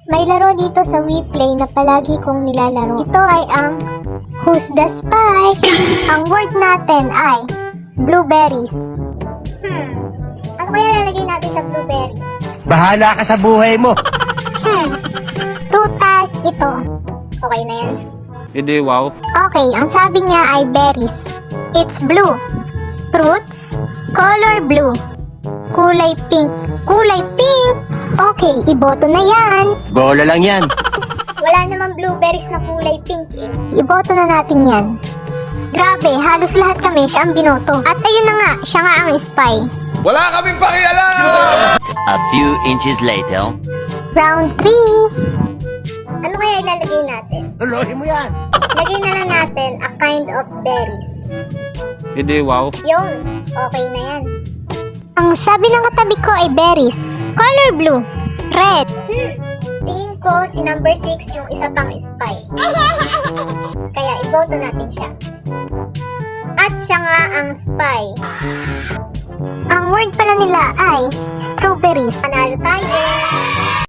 May laro dito sa WePlay na palagi kong nilalaro. Ito ay ang Who's the Spy? Ang word natin ay blueberries. Ano kaya lalagay natin sa blueberries? Bahala ka sa buhay mo. Prutas ito. Okay na yan. Hindi, wow. Okay, ang sabi niya ay berries. It's blue. Fruits, color blue. Kulay pink. Kulay pink! Okay, iboto na yan. Bola lang yan. Wala namang blueberries na kulay pink eh. Iboto na natin yan. Grabe, halos lahat kami siya ang binoto. At ayun na nga, siya nga ang spy. Wala kaming pakialam! A few inches later. Round 3. Ano kaya ilalagay natin? Tuloy mo yan. Lagay na lang natin a kind of berries. Hindi, wow. Yun, okay na yan. Ang sabi ng katabi ko ay berries. Color blue. Red. Tingin ko si number 6 yung isa pang spy. Kaya iboto natin siya. At siya nga ang spy. Ang word pala nila ay strawberries. Panalo tayo.